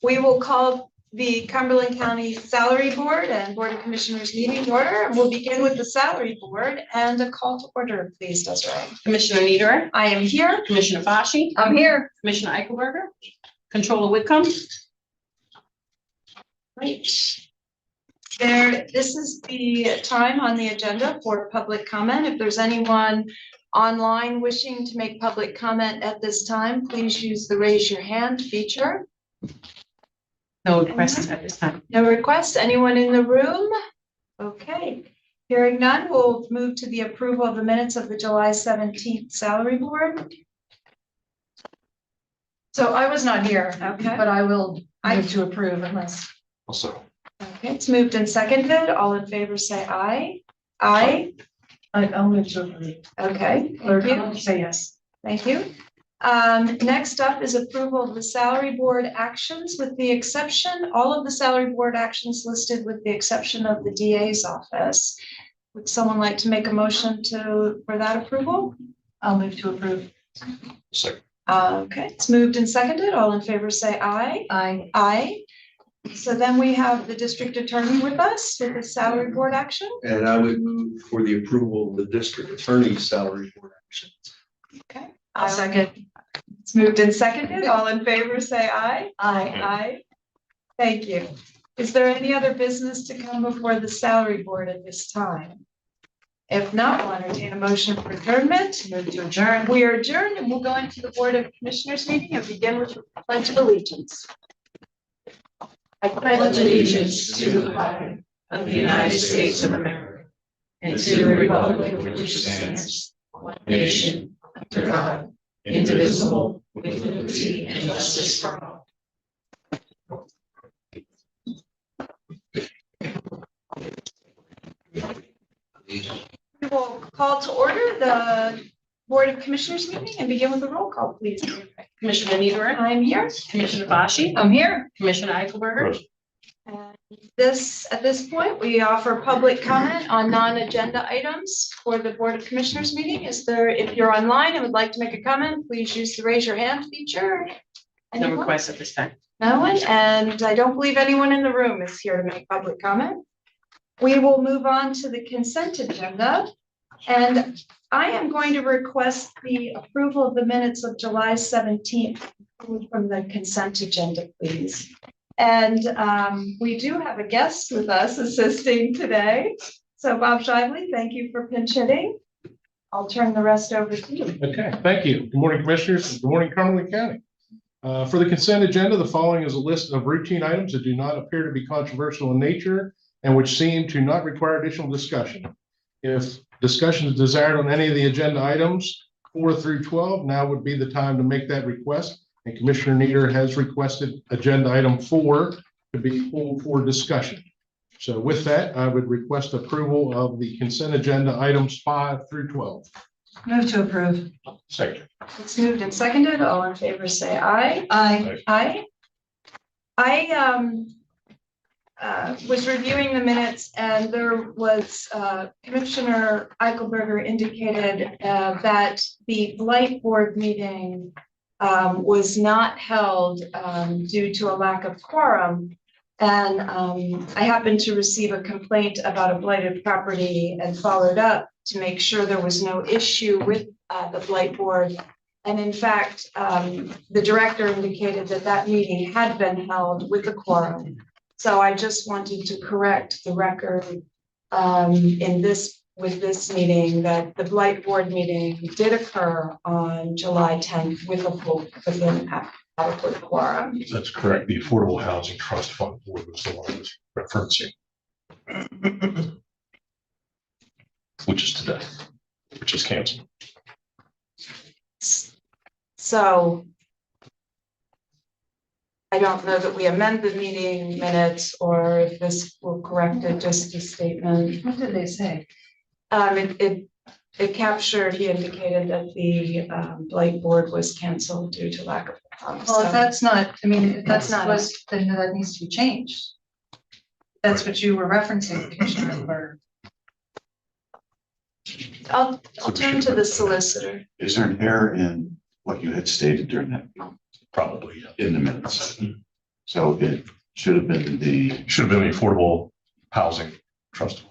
We will call the Cumberland County Salary Board and Board of Commissioners meeting to order, and we'll begin with the Salary Board and a call to order, please, Desiree. Commissioner Niederer. I am here. Commissioner Fashi. I'm here. Commissioner Eichelberger. Controller Whitcomb. Great. This is the time on the agenda for public comment. If there's anyone online wishing to make public comment at this time, please use the raise your hand feature. No requests at this time. No requests. Anyone in the room? Okay. Hearing none, we'll move to the approval of the minutes of the July 17th Salary Board. So I was not here, Okay. but I will move to approve unless. Also, Okay, it's moved and seconded. All in favor say aye. Aye. I'll move to approve. Okay, Or thank you. I'll say yes. Thank you. Next up is approval of the salary board actions with the exception, all of the salary board actions listed with the exception of the DA's office. Would someone like to make a motion for that approval? I'll move to approve. second. Okay, it's moved and seconded. All in favor say aye. Aye. Aye. So then we have the district attorney with us with the salary board action. And I would move for the approval of the district attorney's salary board action. Okay. I'll second. It's moved and seconded. All in favor say aye. Aye. Aye. Thank you. Is there any other business to come before the salary board at this time? If not, we'll entertain a motion for adjournment. Move to adjourn. We are adjourned and we'll go into the Board of Commissioners meeting and begin with the Pledge of Allegiance. I pledge allegiance to the flag of the United States of America and to the republic for which it stands, one nation, under God, indivisible, with liberty and justice for all. We will call to order the Board of Commissioners meeting and begin with the roll call, please. Commissioner Niederer. I'm here. Commissioner Fashi. I'm here. Commissioner Eichelberger. And at this point, we offer public comment on non-agenda items for the Board of Commissioners meeting. If you're online and would like to make a comment, please use the raise your hand feature. No Anyone? requests at this time. No one, and I don't believe anyone in the room is here to make public comment. We will move on to the consent agenda. And I am going to request the approval of the minutes of July 17th from the consent agenda, please. And we do have a guest with us assisting today. So Bob Shively, thank you for pinch hitting. I'll turn the rest over to you. Okay, thank you. Good morning, Commissioners. Good morning, Cumberland County. For the consent agenda, the following is a list of routine items that do not appear to be controversial in nature and which seem to not require additional discussion. If discussion is desired on any of the agenda items 4 through 12, now would be the time to make that request. And Commissioner Nieder has requested agenda item 4 to be pulled for discussion. So with that, I would request approval of the consent agenda items 5 through 12. Move to approve. Second. It's moved and seconded. All in favor say aye. Aye. Aye. I was reviewing the minutes and there was Commissioner Eichelberger indicated that the Blight Board meeting was not held due to a lack of quorum. And I happened to receive a complaint about a blighted property and followed up to make sure there was no issue with the Blight Board. And in fact, the director indicated that that meeting had been held with a quorum. So I just wanted to correct the record with this meeting that the Blight Board meeting did occur on July 10th with an adequate quorum. That's correct. The Affordable Housing Trust Fund Board was the one I was referencing. Which is today, which is canceled. So I don't know that we amend the meeting minutes or if this will correct it, just a statement. What did they say? It captured, he indicated that the Blight Board was canceled due to lack of. Well, if that's not, I mean, if That's that's not not, then that needs to be changed. That's what you were referencing, Commissioner Burr. I'll turn to the solicitor. Is there an error in what you had stated during that, Probably, yeah. in the minutes? So it should have been Should have been the Affordable Housing Trust.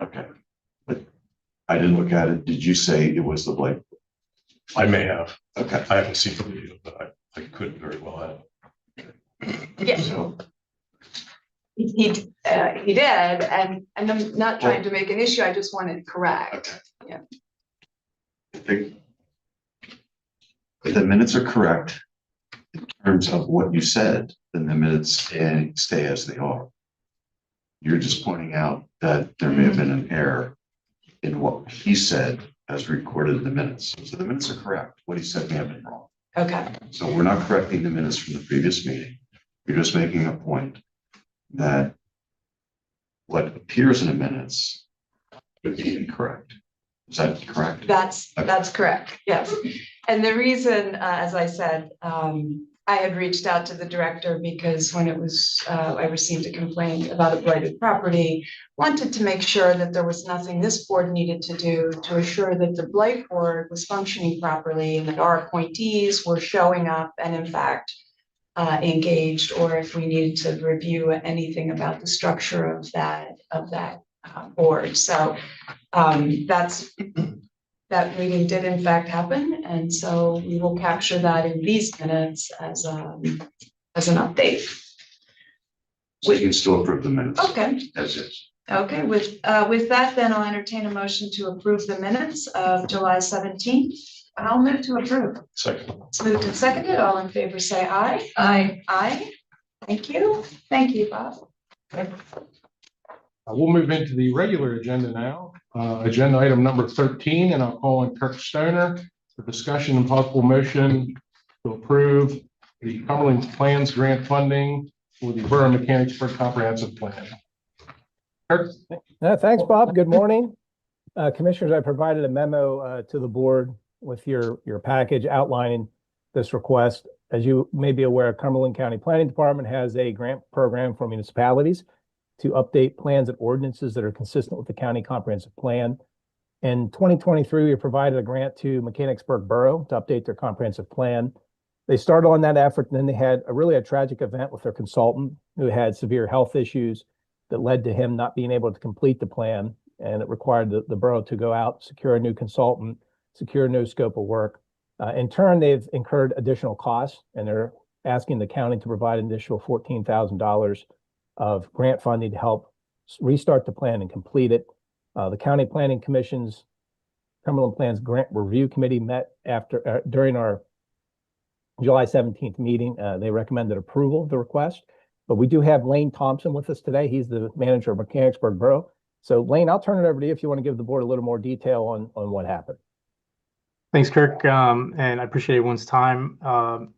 okay. But I didn't look at it. Did you say it was the Blake? I may have. Okay. I haven't seen the video, but I could very well have. Yeah, So, he did, and I'm not trying to make an issue, I just wanted to correct. okay. I think if the minutes are correct in terms of what you said, then the minutes stay as they are. You're just pointing out that there may have been an error in what he said as recorded in the minutes. So the minutes are correct. What he said may have been wrong. Okay, So we're not correcting the minutes from the previous meeting. You're just making a point that what appears in the minutes would be incorrect. Is that correct? that's correct, yes. And the reason, as I said, I had reached out to the director because when it was, I received a complaint about a blighted property, wanted to make sure that there was nothing this board needed to do to assure that the blight board was functioning properly and that our appointees were showing up and in fact engaged, or if we needed to review anything about the structure of that board. So that meeting did in fact happen, and so we will capture that in these minutes as an update. So you can still approve the minutes Okay, as is. okay, with that, then I'll entertain a motion to approve the minutes of July 17th. I'll move to approve. Second. It's moved and seconded. All in favor, say aye. Aye. Aye. Thank you. Thank you, Bob. We'll move into the regular agenda now. Agenda item number 13, and I'll call on Kirk Stoner for discussion and possible motion to approve the Cumberland Plans grant funding for the Borough Mechanicsburg Comprehensive Plan. Kirk? Thanks, Bob. Good morning. Commissioners, I provided a memo to the board with your package outlining this request. As you may be aware, Cumberland County Planning Department has a grant program for municipalities to update plans and ordinances that are consistent with the county comprehensive plan. In 2023, we provided a grant to Mechanicsburg Borough to update their comprehensive plan. They started on that effort, and then they had a tragic event with their consultant who had severe health issues that led to him not being able to complete the plan. And it required the borough to go out, secure a new consultant, secure a new scope of work. In turn, they've incurred additional costs, and they're asking the county to provide an additional $14,000 of grant funding to help restart the plan and complete it. The County Planning Commission's Cumberland Plans Grant Review Committee met during our July 17th meeting. They recommended approval of the request, but we do have Lane Thompson with us today. He's the manager of Mechanicsburg Borough. So Lane, I'll turn it over to you if you want to give the board a little more detail on what happened. Thanks, Kirk, and I appreciate everyone's time.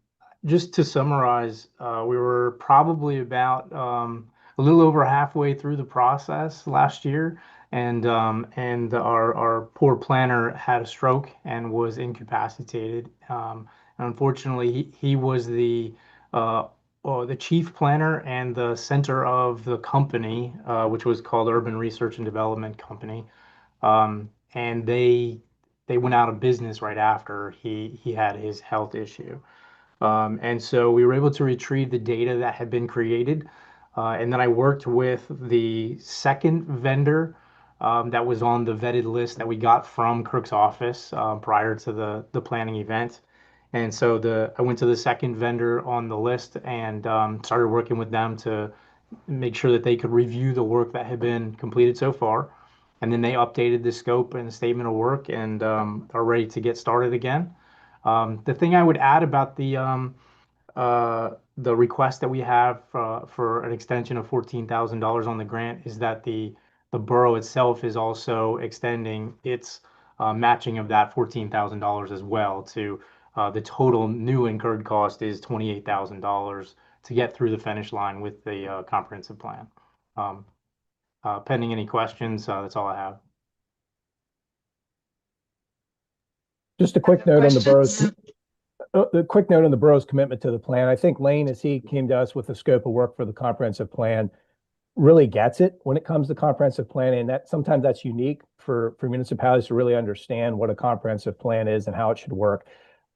Just to summarize, we were probably about a little over halfway through the process last year, and our poor planner had a stroke and was incapacitated. And unfortunately, he was the chief planner and the center of the company, which was called Urban Research and Development Company, and they went out of business right after he had his health issue. And so we were able to retrieve the data that had been created. And then I worked with the second vendor that was on the vetted list that we got from Kirk's office prior to the planning event. And so I went to the second vendor on the list and started working with them to make sure that they could review the work that had been completed so far. And then they updated the scope and the statement of work and are ready to get started again. The thing I would add about the request that we have for an extension of $14,000 on the grant is that the borough itself is also extending its matching of that $14,000 as well to the total new incurred cost is $28,000 to get through the finish line with the comprehensive plan. Pending any questions, that's all I have. Just a quick note on the borough's commitment to the plan. I think Lane, as he came to us with the scope of work for the comprehensive plan, really gets it when it comes to comprehensive planning. And that sometimes that's unique for municipalities to really understand what a comprehensive plan is and how it should work.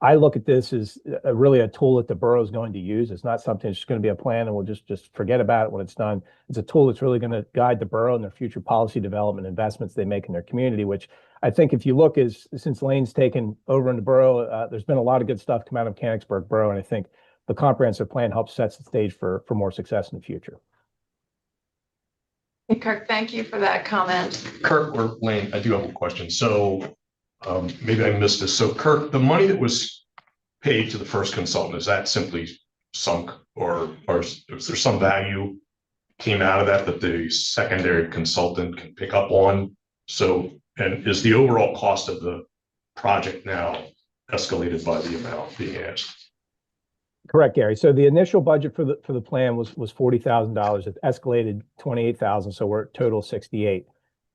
I look at this as really a tool that the borough is going to use. It's not something that's just going to be a plan and we'll just forget about it when it's done. It's a tool that's really going to guide the borough in their future policy development investments they make in their community, which I think if you look since Lane's taken over in the borough, there's been a lot of good stuff come out of Mechanicsburg Borough. And I think the comprehensive plan helps set the stage for more success in the future. Kirk, thank you for that comment. Kirk or Lane, I do have a question. So maybe I missed this. So Kirk, the money that was paid to the first consultant, is that simply sunk or is there some value came out of that the secondary consultant can pick up on? So, and is the overall cost of the project now escalated by the amount being asked? Correct, Gary. So the initial budget for the plan was $40,000. It escalated 28,000, so we're at total 68.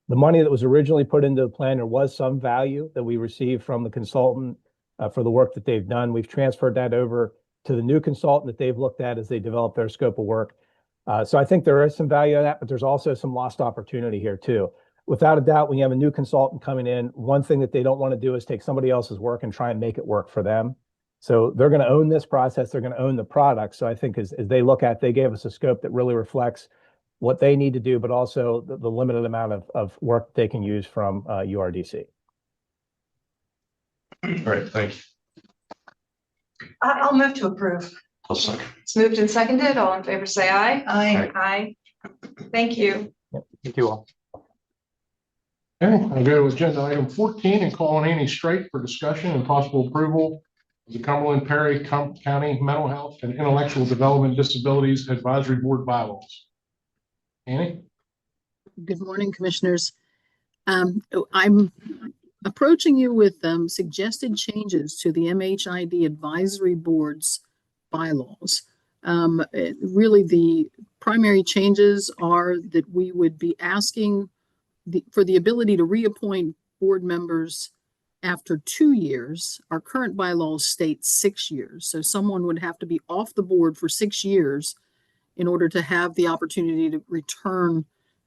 The money that was originally put into the plan, there was some value that we received from the consultant for the work that they've done. We've transferred that over to the new consultant that they've looked at as they develop their scope of work. So I think there is some value in that, but there's also some lost opportunity here too. Without a doubt, when you have a new consultant coming in, one thing that they don't want to do is take somebody else's work and try and make it work for them. So they're going to own this process. They're going to own the product. So I think as they look at, they gave us a scope that really reflects what they need to do, but also the limited amount of work they can use from URDC. All right, thank you. I'll move to approve. I'll second. It's moved and seconded. All in favor, say aye. Aye. Aye. Thank you. Thank you all. Okay, I'll go to agenda item 14 and call on Annie Straight for discussion and possible approval of the Cumberland Perry County Mental Health and Intellectual Development Disabilities Advisory Board bylaws. Annie? Good morning, Commissioners. I'm approaching you with suggested changes to the MHID Advisory Board's bylaws. Really, the primary changes are that we would be asking for the ability to reappoint board members after 2 years. Our current bylaws state 6 years. So someone would have to be off the board for 6 years in order to have the opportunity to return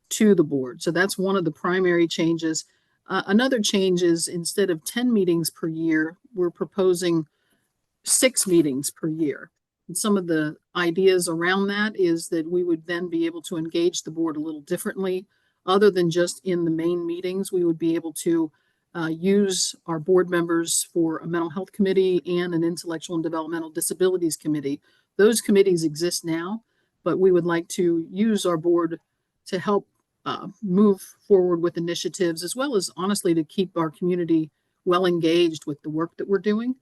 to the board. So that's one of the primary changes. Another change is instead of 10 meetings per year, we're proposing 6 meetings per year. And some of the ideas around that is that we would then be able to engage the board a little differently. Other than just in the main meetings, we would be able to use our board members for a mental health committee and an intellectual and developmental disabilities committee. Those committees exist now, but we would like to use our board to help move forward with initiatives, as well as honestly to keep our community well engaged with the work that we're doing.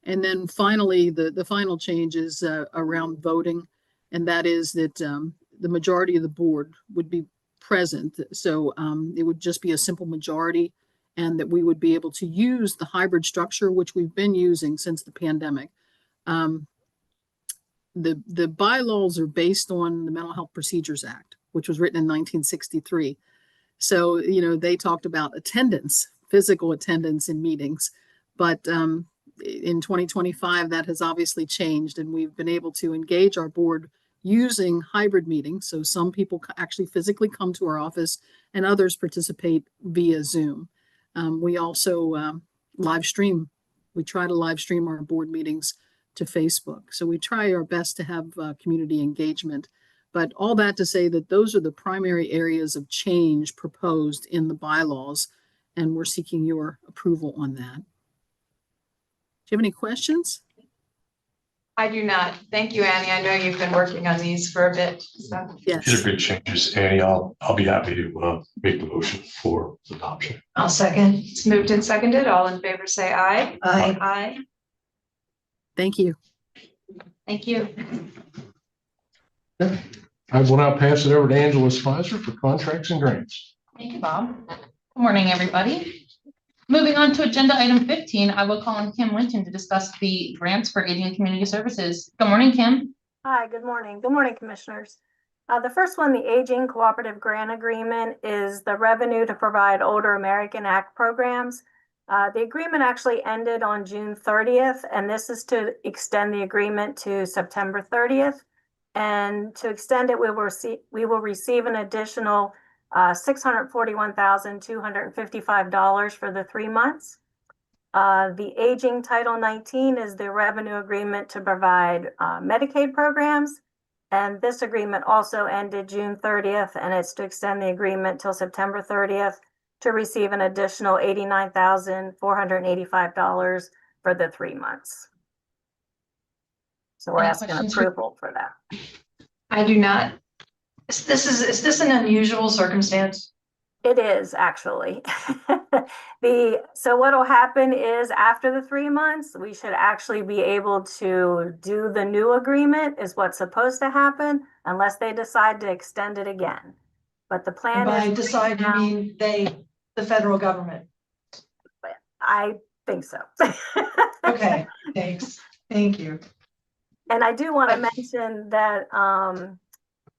And then finally, the final change is around voting, and that is that the majority of the board would be present. So it would just be a simple majority, and that we would be able to use the hybrid structure, which we've been using since the pandemic. The bylaws are based on the Mental Health Procedures Act, which was written in 1963. So, they talked about attendance, physical attendance in meetings, but in 2025, that has obviously changed, and we've been able to engage our board using hybrid meetings. So some people actually physically come to our office and others participate via Zoom. We also live stream. We try to live stream our board meetings to Facebook. So we try our best to have community engagement. But all that to say that those are the primary areas of change proposed in the bylaws, and we're seeking your approval on that. Do you have any questions? I do not. Thank you, Annie. I know you've been working on these for a bit. So. Yes. These are good changes, Annie. I'll be happy to make the motion for adoption. I'll second. It's moved and seconded. All in favor, say aye. Aye. Aye. Thank you. Thank you. Okay. I will now pass it over to Angela Spicer for contracts and grants. Thank you, Bob. Good morning, everybody. Moving on to agenda item 15, I will call on Kim Winton to discuss the grants for aging and community services. Good morning, Kim. Hi, good morning. Good morning, Commissioners. The first one, the Aging Cooperative Grant Agreement, is the revenue to provide Older American Act programs. The agreement actually ended on June 30th, and this is to extend the agreement to September 30th. And to extend it, we will receive an additional $641,255 for the 3 months. The Aging Title 19 is the revenue agreement to provide Medicaid programs. And this agreement also ended June 30th, and it's to extend the agreement till September 30th to receive an additional $89,485 for the 3 months. So we're Any asking questions for- approval for that. I do not. Is this an unusual circumstance? It is actually. So what'll happen is after the 3 months, we should actually be able to do the new agreement is what's supposed to happen unless they decide to extend it again. But the plan By is. decide, you mean the federal government? I think so. Okay, thanks. Thank you. And I do want to mention that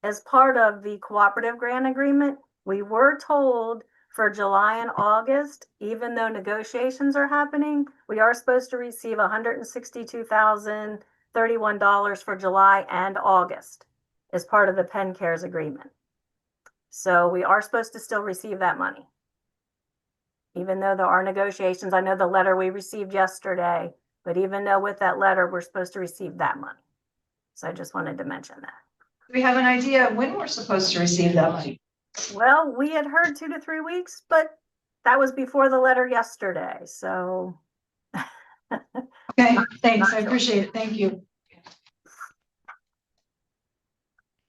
as part of the cooperative grant agreement, we were told for July and August, even though negotiations are happening, we are supposed to receive $162,031 for July and August as part of the Penn Cares agreement. So we are supposed to still receive that money. Even though there are negotiations, I know the letter we received yesterday, but even though with that letter, we're supposed to receive that money. So I just wanted to mention that. Do we have an idea of when we're supposed to receive that money? Well, we had heard 2 to 3 weeks, but that was before the letter yesterday, so. Okay, thanks. I appreciate it. Thank you.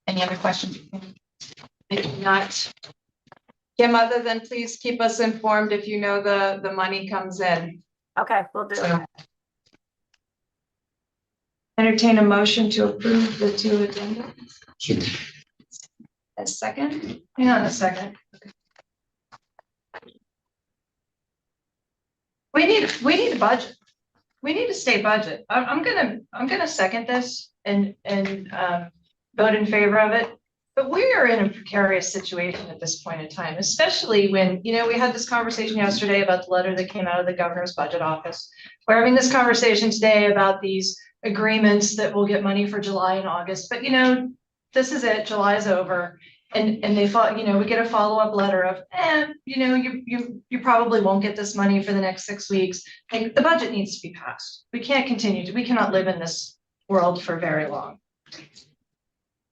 Any other questions? If not, Kim, other than please keep us informed if you know the money comes in. Okay, we'll do it. Entertain a motion to approve the 2 agendas. A second? Hang on a second. We need a budget. We need a state budget. I'm gonna second this and vote in favor of it. But we are in a precarious situation at this point in time, especially when, we had this conversation yesterday about the letter that came out of the governor's budget office. We're having this conversation today about these agreements that will get money for July and August, but this is it, July is over. And they thought, we get a follow-up letter of, you probably won't get this money for the next 6 weeks. Like, the budget needs to be passed. We cannot live in this world for very long.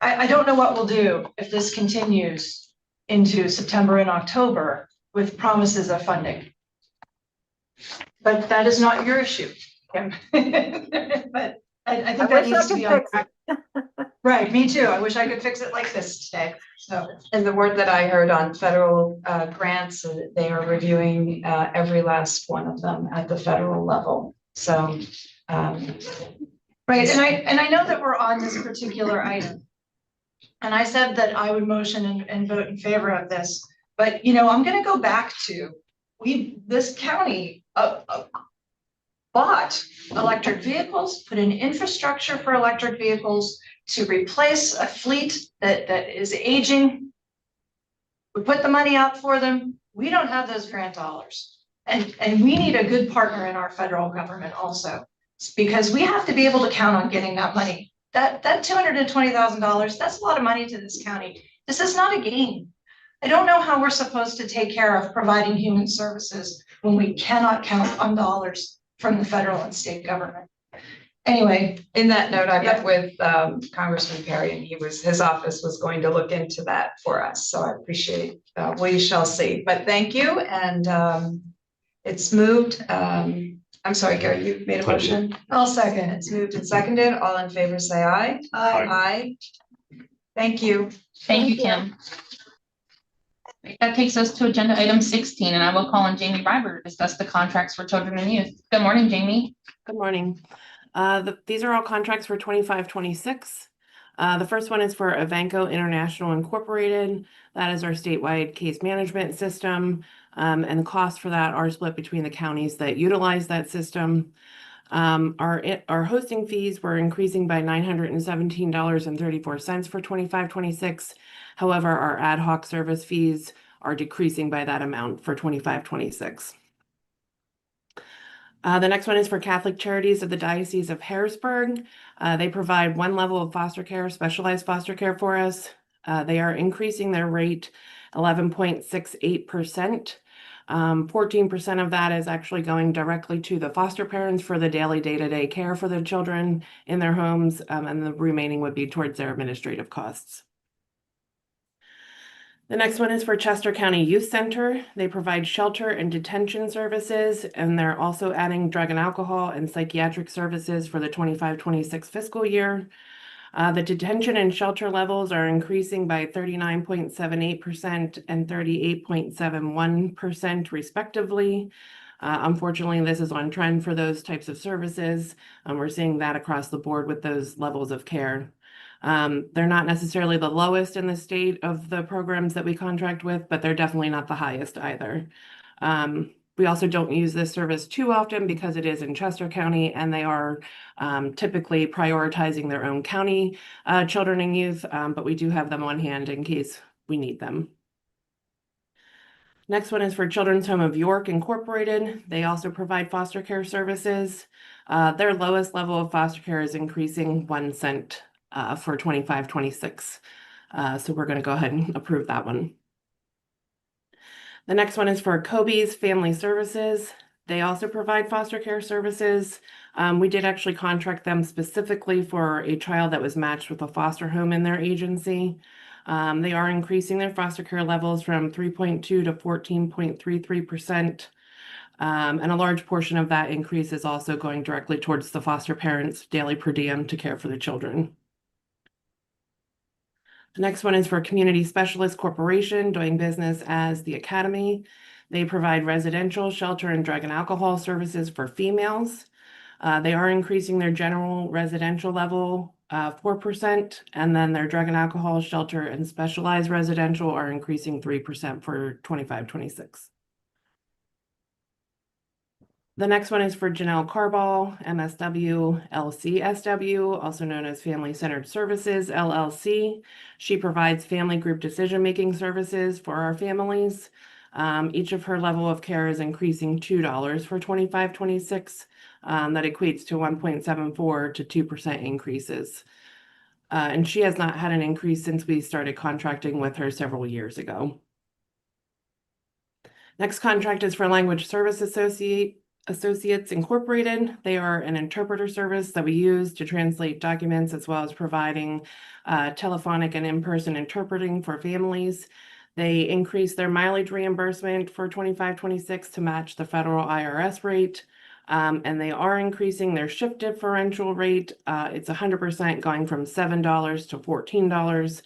I don't know what we'll do if this continues into September and October with promises of funding. But that is not your issue, Kim. But I think that needs to be on. Right, me too. I wish I could fix it like this today. So, And the word that I heard on federal grants, they are reviewing every last one of them at the federal level. So, right, and I know that we're on this particular item. And I said that I would motion and vote in favor of this, but I'm gonna go back to, this county bought electric vehicles, put in infrastructure for electric vehicles to replace a fleet that is aging. We put the money out for them. We don't have those grant dollars. And we need a good partner in our federal government also, because we have to be able to count on getting that money. That $220,000, that's a lot of money to this county. This is not a game. I don't know how we're supposed to take care of providing human services when we cannot count on dollars from the federal and state government. Anyway, in that note, I met with Congressman Perry, and his office was going to look into that for us. So I appreciate, we shall see, but thank you. And it's moved. I'm sorry, Gary, you made a motion. I'll second. It's moved and seconded. All in favor, say aye. Aye. Thank you. Thank you, Kim. That takes us to agenda item 16, and I will call on Jamie Reiber to discuss the contracts for children and youth. Good morning, Jamie. Good morning. These are all contracts for 25-26. The first one is for Avanco International Incorporated. That is our statewide case management system. And the costs for that are split between the counties that utilize that system. Our hosting fees were increasing by $917.34 for 25-26. However, our ad hoc service fees are decreasing by that amount for 25-26. The next one is for Catholic Charities of the Diocese of Harrisburg. They provide one level of foster care, specialized foster care for us. They are increasing their rate 11.68%. 14% of that is actually going directly to the foster parents for the daily day-to-day care for the children in their homes, and the remaining would be towards their administrative costs. The next one is for Chester County Youth Center. They provide shelter and detention services, and they're also adding drug and alcohol and psychiatric services for the 25-26 fiscal year. The detention and shelter levels are increasing by 39.78% and 38.71% respectively. Unfortunately, this is on trend for those types of services. We're seeing that across the board with those levels of care. They're not necessarily the lowest in the state of the programs that we contract with, but they're definitely not the highest either. We also don't use this service too often because it is in Chester County, and they are typically prioritizing their own county children and youth, but we do have them on hand in case we need them. Next one is for Children's Home of York Incorporated. They also provide foster care services. Their lowest level of foster care is increasing 1 cent for 25-26. So we're going to go ahead and approve that one. The next one is for Kobe's Family Services. They also provide foster care services. We did actually contract them specifically for a child that was matched with a foster home in their agency. They are increasing their foster care levels from 3.2 to 14.33%. And a large portion of that increase is also going directly towards the foster parents' daily per diem to care for the children. The next one is for Community Specialist Corporation, doing business as the Academy. They provide residential, shelter, and drug and alcohol services for females. They are increasing their general residential level 4%, and then their drug and alcohol, shelter, and specialized residential are increasing 3% for 25-26. The next one is for Janelle Carball, MSW LCSW, also known as Family Centered Services, LLC. She provides family group decision-making services for our families. Each of her level of care is increasing $2 for 25-26. That equates to 1.74 to 2% increases. And she has not had an increase since we started contracting with her several years ago. Next contract is for Language Service Associates Incorporated. They are an interpreter service that we use to translate documents, as well as providing telephonic and in-person interpreting for families. They increased their mileage reimbursement for 25-26 to match the federal IRS rate. And they are increasing their shift differential rate. It's 100% going from $7 to $14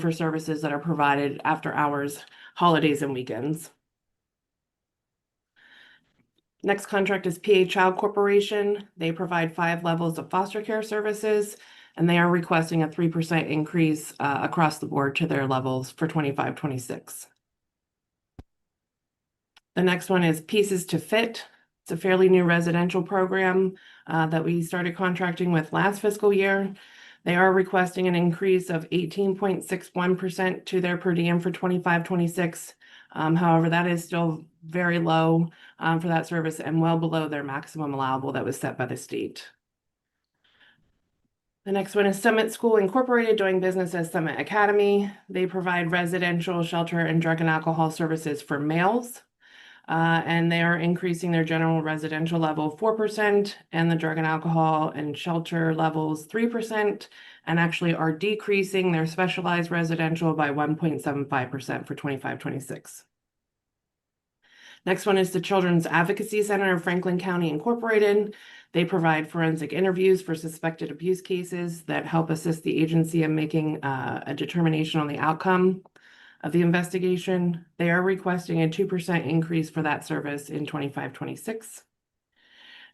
for services that are provided after hours, holidays, and weekends. Next contract is PA Child Corporation. They provide 5 levels of foster care services, and they are requesting a 3% increase across the board to their levels for 25-26. The next one is Pieces to Fit. It's a fairly new residential program that we started contracting with last fiscal year. They are requesting an increase of 18.61% to their per diem for 25-26. However, that is still very low for that service and well below their maximum allowable that was set by the state. The next one is Summit School Incorporated, doing business as Summit Academy. They provide residential, shelter, and drug and alcohol services for males. And they are increasing their general residential level 4% and the drug and alcohol and shelter levels 3%, and actually are decreasing their specialized residential by 1.75% for 25-26. Next one is the Children's Advocacy Center of Franklin County Incorporated. They provide forensic interviews for suspected abuse cases that help assist the agency in making a determination on the outcome of the investigation. They are requesting a 2% increase for that service in 25-26.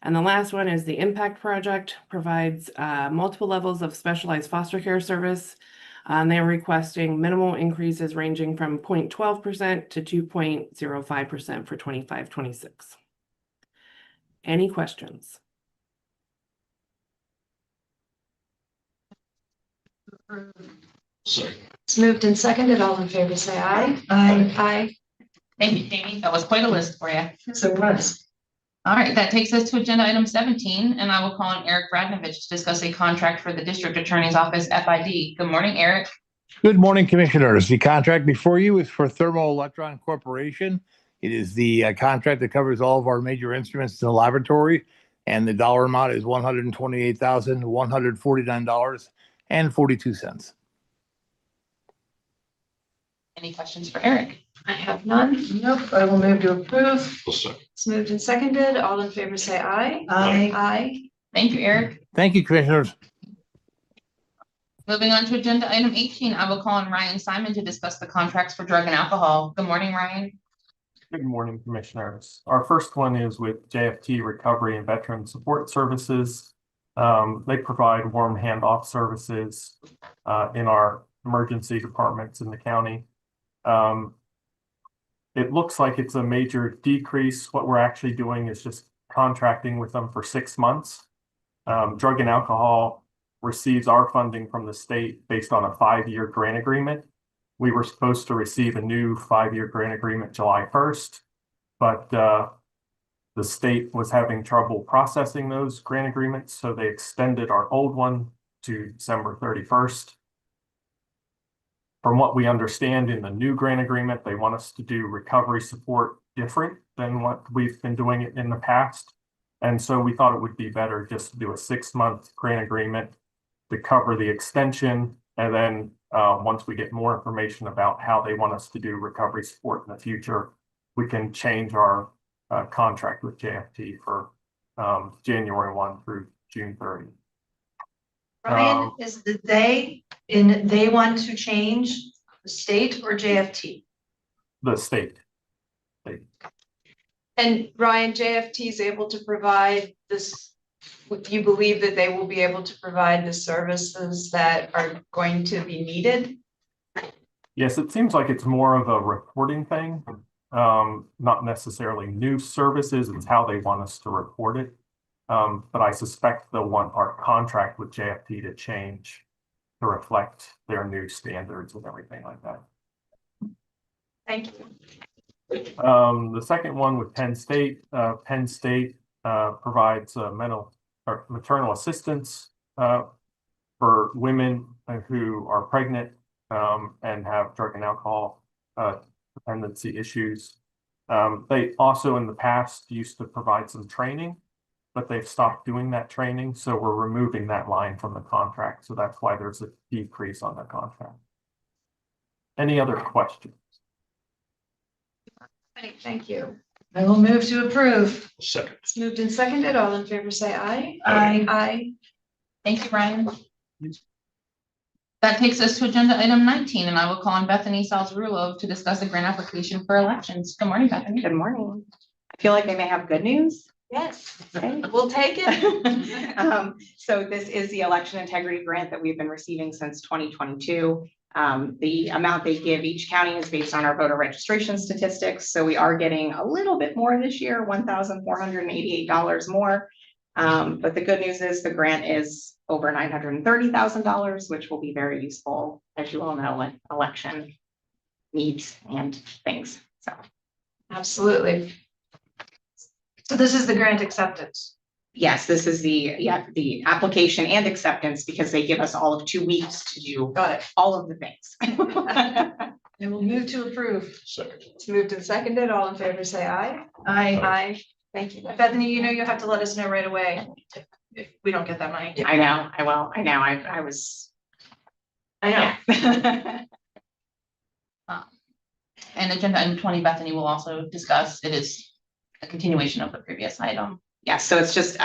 And the last one is the Impact Project, provides multiple levels of specialized foster care service. They are requesting minimal increases ranging from 0.12% to 2.05% for 25-26. Any questions? It's moved and seconded. All in favor, say aye. Aye. Thank you, Jamie. That was quite a list for you. So it was. All right, that takes us to agenda item 17, and I will call on Eric Bradnovich to discuss a contract for the District Attorney's Office, FID. Good morning, Eric. Good morning, Commissioners. The contract before you is for Thermo Electron Corporation It is the contract that covers all of our major instruments in the laboratory, and the dollar amount is $128,149.42. Any questions for Eric? I have none. Nope. I will move to approve. We'll second. It's moved and seconded. All in favor, say aye. Aye. Aye. Thank you, Eric. Thank you, Commissioners. Moving on to agenda item 18, I will call on Ryan Simon to discuss the contracts for drug and alcohol. Good morning, Ryan. Good morning, Commissioners. Our first one is with JFT Recovery and Veteran Support Services. They provide warm handoff services in our emergency departments in the county. It looks like it's a major decrease. What we're actually doing is just contracting with them for 6 months. Drug and alcohol receives our funding from the state based on a 5-year grant agreement. We were supposed to receive a new 5-year grant agreement July 1st, but the state was having trouble processing those grant agreements, so they extended our old one to December 31st. From what we understand in the new grant agreement, they want us to do recovery support different than what we've been doing it in the past. And so we thought it would be better just to do a 6-month grant agreement to cover the extension. And then once we get more information about how they want us to do recovery support in the future, we can change our contract with JFT for January 1 through June 30. Ryan, is the they want to change the state or JFT? The state. And Ryan, JFT is able to provide this, you believe that they will be able to provide the services that are going to be needed? Yes, it seems like it's more of a reporting thing, not necessarily new services. It's how they want us to report it. But I suspect they'll want our contract with JFT to change to reflect their new standards and everything like that. Thank you. The second one with Penn State provides maternal assistance for women who are pregnant and have drug and alcohol dependency issues. They also in the past used to provide some training, but they've stopped doing that training. So we're removing that line from the contract. So that's why there's a decrease on the contract. Any other questions? Thank you. I will move to approve. Second. It's moved and seconded. All in favor, say aye. Aye. Aye. Thank you, Ryan. That takes us to agenda item 19, and I will call on Bethany Salzarullo to discuss a grant application for elections. Good morning, Bethany. Good morning. I feel like I may have good news. Yes, Okay. we'll take it. So this is the election integrity grant that we've been receiving since 2022. The amount they give each county is based on our voter registration statistics. So we are getting a little bit more this year, $1,488 more. But the good news is the grant is over $930,000, which will be very useful, as you all know, in election needs and things. So Absolutely. So this is the grant acceptance. yes, this is the application and acceptance because they give us all of 2 weeks to do all of the things. And we'll move to approve. Second. It's moved and seconded. All in favor, say aye. Aye. Aye. Thank you. Bethany, you know you'll have to let us know right away if we don't get that money. I know, I will. I know, I was. I know. And agenda item 20, Bethany will also discuss. It is a continuation of the previous item. Yeah, so it's just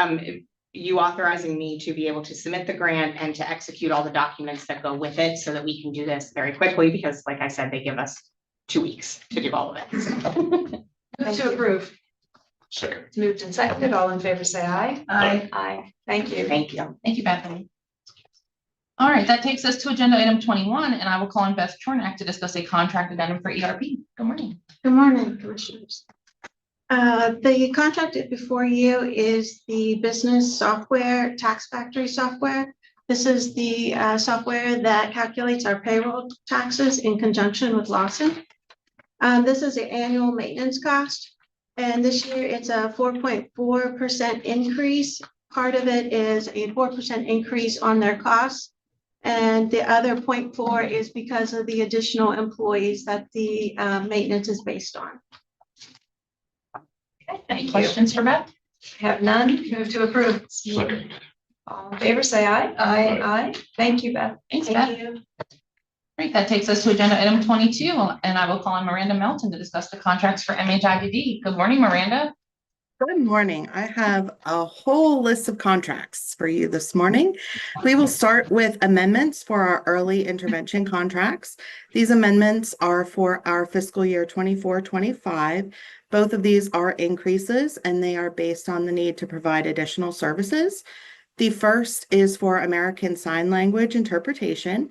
you authorizing me to be able to submit the grant and to execute all the documents that go with it so that we can do this very quickly because like I said, they give us 2 weeks to do all of it. Move to approve. Second. It's moved and seconded. All in favor, say aye. Aye. Aye. Thank you. Thank you. Thank you, Bethany. All right, that takes us to agenda item 21, and I will call on Beth Chornak to discuss a contract addendum for ERP. Good morning. Good morning, Commissioners. The contract before you is the business software, tax factory software. This is the software that calculates our payroll taxes in conjunction with Lawson. This is an annual maintenance cost. And this year it's a 4.4% increase. Part of it is a 4% increase on their costs. And the other 0.4 is because of the additional employees that the maintenance is based on. Thank you. Questions for Beth? Have none. Move to approve. Second. All in favor, say aye. Aye. Thank you, Beth. Thanks, Beth. Great, that takes us to agenda item 22, and I will call on Miranda Melton to discuss the contracts for MHIDD. Good morning, Miranda. Good morning. I have a whole list of contracts for you this morning. We will start with amendments for our early intervention contracts. These amendments are for our fiscal year 24-25. Both of these are increases and they are based on the need to provide additional services. The first is for American Sign Language interpretation.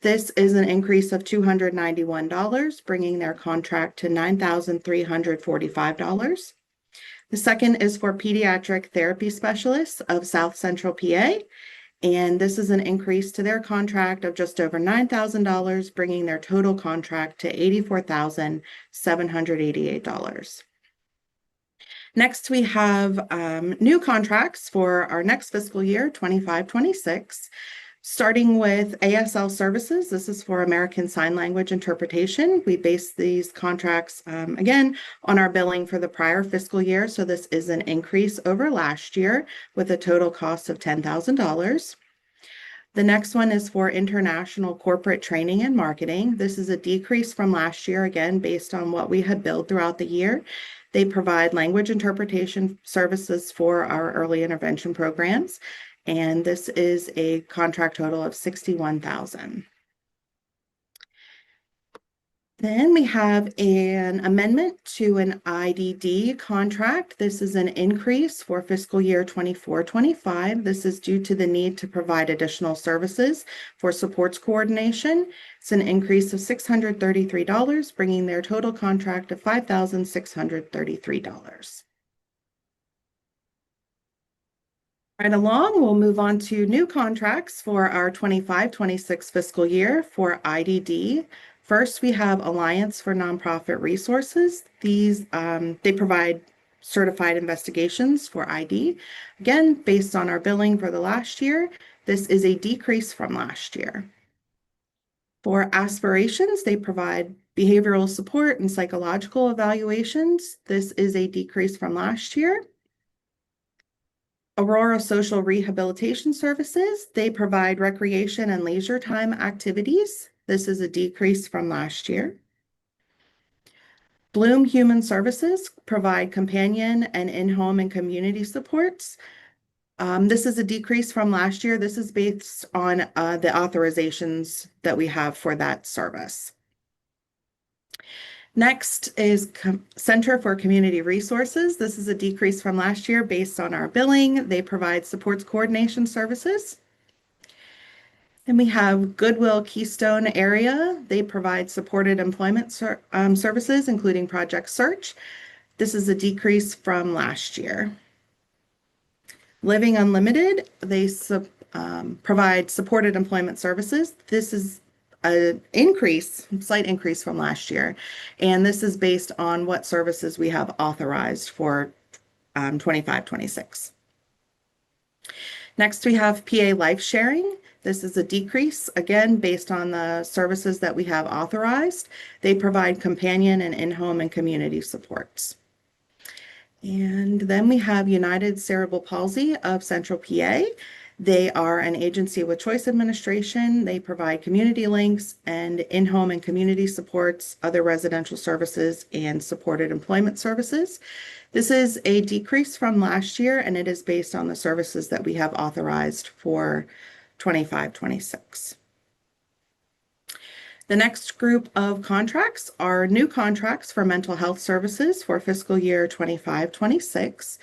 This is an increase of $291, bringing their contract to $9,345. The second is for pediatric therapy specialists of South Central PA, and this is an increase to their contract of just over $9,000, bringing their total contract to $84,788. Next, we have new contracts for our next fiscal year, 25-26. Starting with ASL services, this is for American Sign Language interpretation. We base these contracts, again, on our billing for the prior fiscal year. So this is an increase over last year with a total cost of $10,000. The next one is for international corporate training and marketing. This is a decrease from last year, again, based on what we had billed throughout the year. They provide language interpretation services for our early intervention programs. And this is a contract total of $61,000. Then we have an amendment to an IDD contract. This is an increase for fiscal year 24-25. This is due to the need to provide additional services for supports coordination. It's an increase of $633, bringing their total contract to $5,633. Right along, we'll move on to new contracts for our 25-26 fiscal year for IDD. First, we have Alliance for Nonprofit Resources. These, they provide certified investigations for ID. Again, based on our billing for the last year, this is a decrease from last year. For Aspirations, they provide behavioral support and psychological evaluations. This is a decrease from last year. Aurora Social Rehabilitation Services, they provide recreation and leisure time activities. This is a decrease from last year. Bloom Human Services provide companion and in-home and community supports. This is a decrease from last year. This is based on the authorizations that we have for that service. Next is Center for Community Resources. This is a decrease from last year based on our billing. They provide supports coordination services. Then we have Goodwill Keystone Area. They provide supported employment services, including Project Search. This is a decrease from last year. Living Unlimited, they provide supported employment services. This is an increase, slight increase from last year. And this is based on what services we have authorized for 25-26. Next, we have PA Life Sharing. This is a decrease, again, based on the services that we have authorized. They provide companion and in-home and community supports. And then we have United Cerebral Palsy of Central PA. They are an agency with choice administration. They provide community links and in-home and community supports, other residential services, and supported employment services. This is a decrease from last year, and it is based on the services that we have authorized for 25-26. The next group of contracts are new contracts for mental health services for fiscal year 25-26.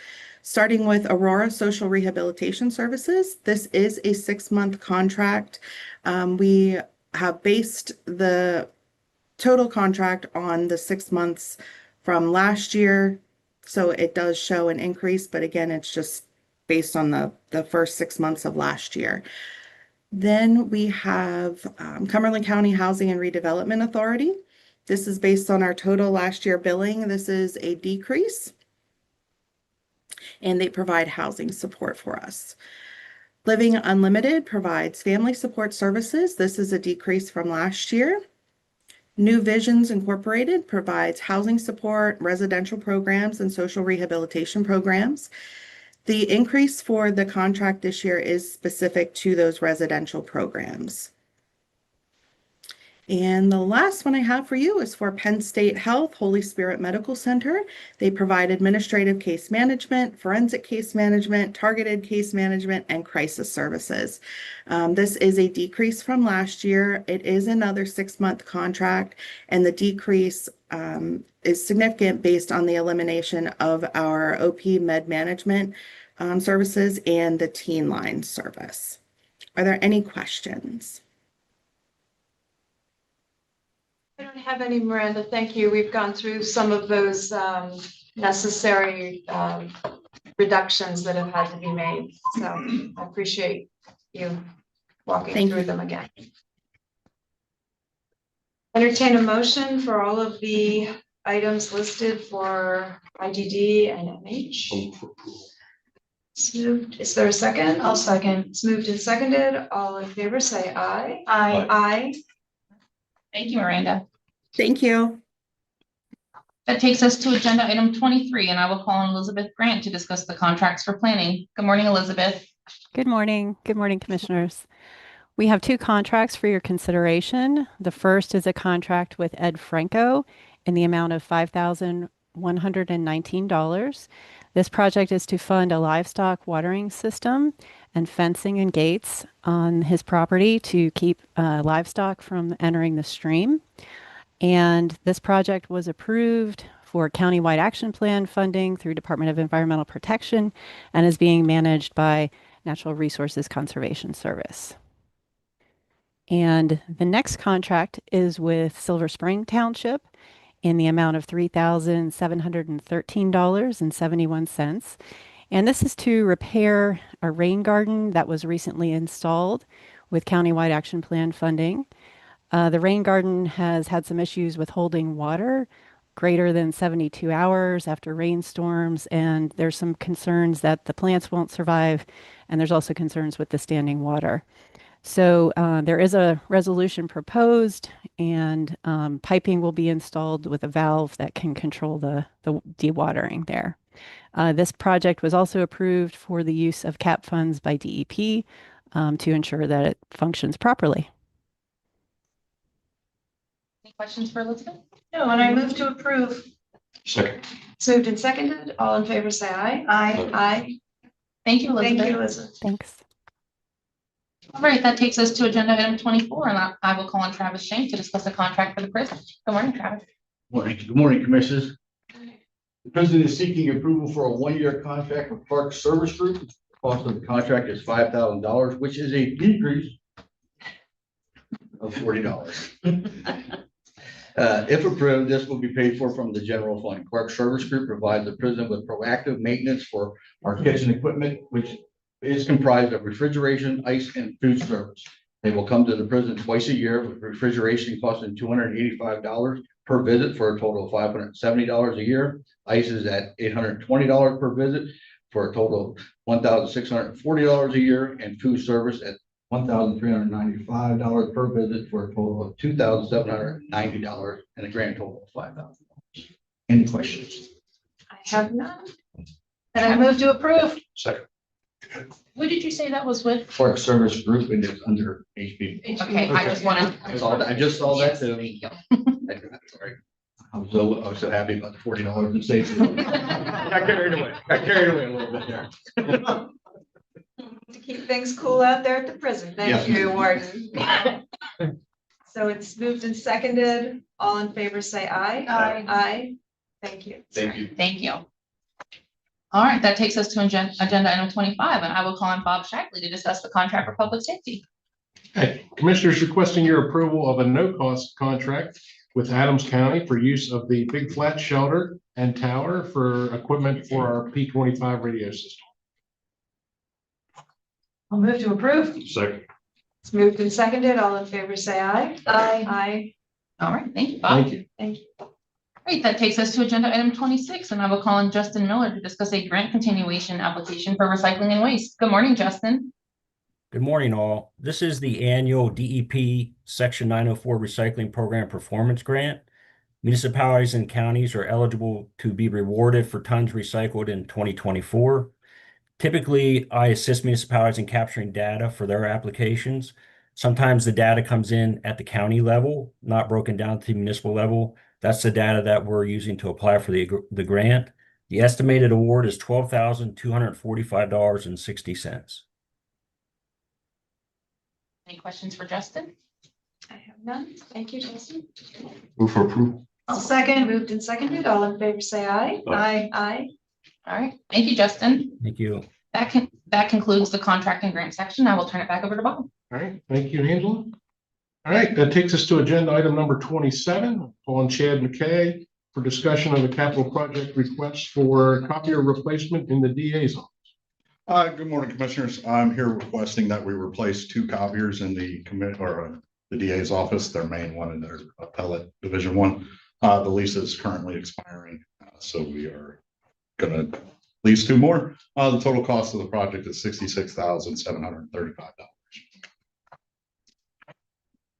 Starting with Aurora Social Rehabilitation Services. This is a 6-month contract. We have based the total contract on the 6 months from last year. So it does show an increase, but again, it's just based on the first 6 months of last year. Then we have Cumberland County Housing and Redevelopment Authority. This is based on our total last year billing. This is a decrease. And they provide housing support for us. Living Unlimited provides family support services. This is a decrease from last year. New Visions Incorporated provides housing support, residential programs, and social rehabilitation programs. The increase for the contract this year is specific to those residential programs. And the last one I have for you is for Penn State Health Holy Spirit Medical Center. They provide administrative case management, forensic case management, targeted case management, and crisis services. This is a decrease from last year. It is another 6-month contract, and the decrease is significant based on the elimination of our OP med management services and the teen line service. Are there any questions? I don't have any, Miranda. Thank you. We've gone through some of those necessary reductions that have had to be made. So I appreciate you walking through them again. Entertain a motion for all of the items listed for IDD and MH. It's moved. Is there a second? I'll second. It's moved and seconded. All in favor, say aye. Aye. Aye. Thank you, Miranda. Thank you. That takes us to agenda item 23, and I will call on Elizabeth Grant to discuss the contracts for planning. Good morning, Elizabeth. Good morning. Good morning, commissioners. We have 2 contracts for your consideration. The first is a contract with Ed Franco in the amount of $5,119. This project is to fund a livestock watering system and fencing and gates on his property to keep livestock from entering the stream. And this project was approved for countywide action plan funding through Department of Environmental Protection and is being managed by Natural Resources Conservation Service. And the next contract is with Silver Spring Township in the amount of $3,713.71. And this is to repair a rain garden that was recently installed with countywide action plan funding. The rain garden has had some issues with holding water greater than 72 hours after rainstorms, and there's some concerns that the plants won't survive, and there's also concerns with the standing water. So there is a resolution proposed, and piping will be installed with a valve that can control the dewatering there. This project was also approved for the use of CAP funds by DEP to ensure that it functions properly. Any questions for Elizabeth? No, and I move to approve. Second. It's moved and seconded. All in favor, say aye. Aye. Aye. Thank you, Elizabeth. Thank you, Elizabeth. Thanks. All right, that takes us to agenda item 24, and I will call on Travis Shank to discuss the contract for the prison. Good morning, Travis. Good morning, Commissioners. The President is seeking approval for a 1-year contract with Park Service Group. The cost of the contract is $5,000, which is a decrease of $40. If approved, this will be paid for from the general fund. Park Service Group provides the prison with proactive maintenance for our kitchen equipment, which is comprised of refrigeration, ice, and food service. They will come to the prison twice a year, with refrigeration costing $285 per visit for a total of $570 a year. Ice is at $820 per visit for a total of $1,640 a year, and food service at $1,395 per visit for a total of $2,790 and a grand total of $5,000. Any questions? I have none. And I move to approve. Second. Who did you say that was with? Park Service Group, and it's under HB. Okay, I just want to. I just saw that too. Sorry. I'm so happy about the $40 in savings. Got carried away a little bit there. To keep things cool out there at the prison. Thank you, Warden. So it's moved and seconded. All in favor, say aye. Aye. Aye. Thank you. Thank you. Thank you. All right, that takes us to agenda item 25, and I will call on Bob Shackley to discuss the contract for public safety. Okay, Commissioners requesting your approval of a no-cost contract with Adams County for use of the Big Flat Shelter and Tower for equipment for our P25 radio system. I'll move to approve. Second. It's moved and seconded. All in favor, say aye. Aye. Aye. All right, thank you, Bob. Thank you. Thank you. All right, that takes us to agenda item 26, and I will call on Justin Miller to discuss a grant continuation application for recycling and waste. Good morning, Justin. Good morning, all. This is the annual DEP Section 904 Recycling Program Performance Grant. Municipalities and counties are eligible to be rewarded for tons recycled in 2024. Typically, I assist municipalities in capturing data for their applications. Sometimes the data comes in at the county level, not broken down to the municipal level. That's the data that we're using to apply for the grant. The estimated award is $12,245.60. Any questions for Justin? I have none. Thank you, Justin. Move for approval. I'll second. Moved and seconded. All in favor, say aye. Aye. Aye. All right, thank you, Justin. Thank you. That concludes the contract and grant section. I will turn it back over to Bob. All right, thank you, Angela. All right, that takes us to agenda item number 27, on Chad McKay for discussion of a capital project request for copier replacement in the DA's office. Good morning, Commissioners. I'm here requesting that we replace 2 copiers in the the DA's office, their main one and their appellate division 1. The lease is currently expiring, so we are gonna lease 2 more. The total cost of the project is $66,735.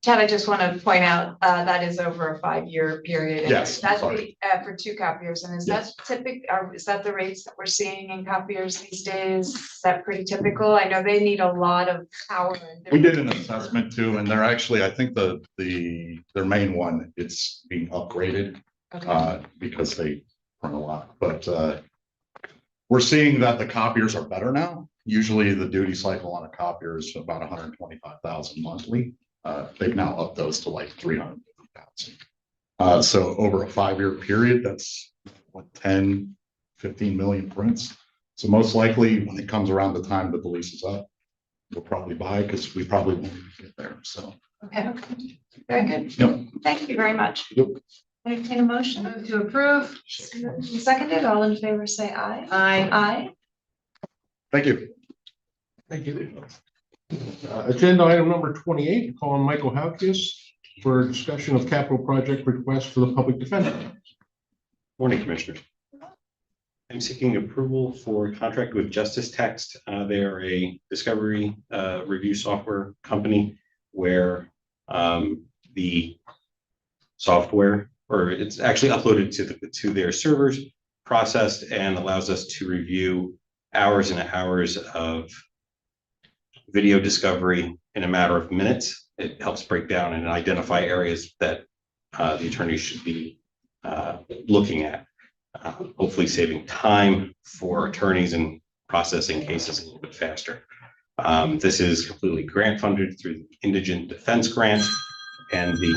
Chad, I just want to point out, that is over a 5-year period. and Yes, That's sorry. for 2 copiers. And is Yes. that is that the rates that we're seeing in copiers these days? Is that pretty typical? I know they need a lot of power. We did an assessment too, and they're actually, I think their main one, it's being upgraded because they run a lot, but we're seeing that the copiers are better now. Usually the duty cycle on a copier is about 125,000 monthly. They've now upped those to like 350,000. So over a 5-year period, that's what, 10, 15 million prints. So most likely when it comes around the time that the lease is up, we'll probably buy because we probably won't get there. So. Okay, very good. Yep. Thank you very much. Yep. Entertain a motion. Move to approve. Seconded. All in favor, say aye. Aye. Aye. Thank you. Thank you. Agenda item number 28, calling Michael Halkias for a discussion of capital project request for the public defender. Morning, Commissioners. I'm seeking approval for a contract with Justice Text. They are a discovery review software company where the software, or it's actually uploaded to their servers, processed, and allows us to review hours and hours of video discovery in a matter of minutes. It helps break down and identify areas that the attorneys should be looking at, hopefully saving time for attorneys and processing cases a little bit faster. This is completely grant funded through the Indigent Defense Grant, and the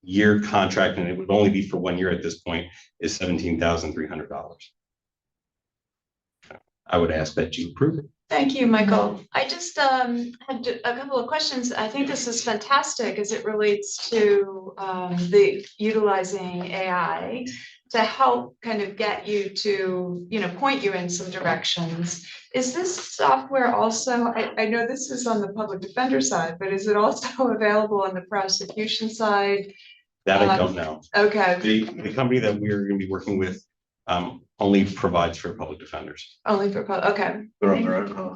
year contract, and it would only be for 1 year at this point, is $17,300. I would ask that you approve it. Thank you, Michael. I just had a couple of questions. I think this is fantastic as it relates to the utilizing AI to help kind of get you to, point you in some directions. Is this software also, I know this is on the public defender side, but is it also available on the prosecution side? That I don't know. Okay. The company that we're going to be working with only provides for public defenders. Only for, okay. They're on their own, huh?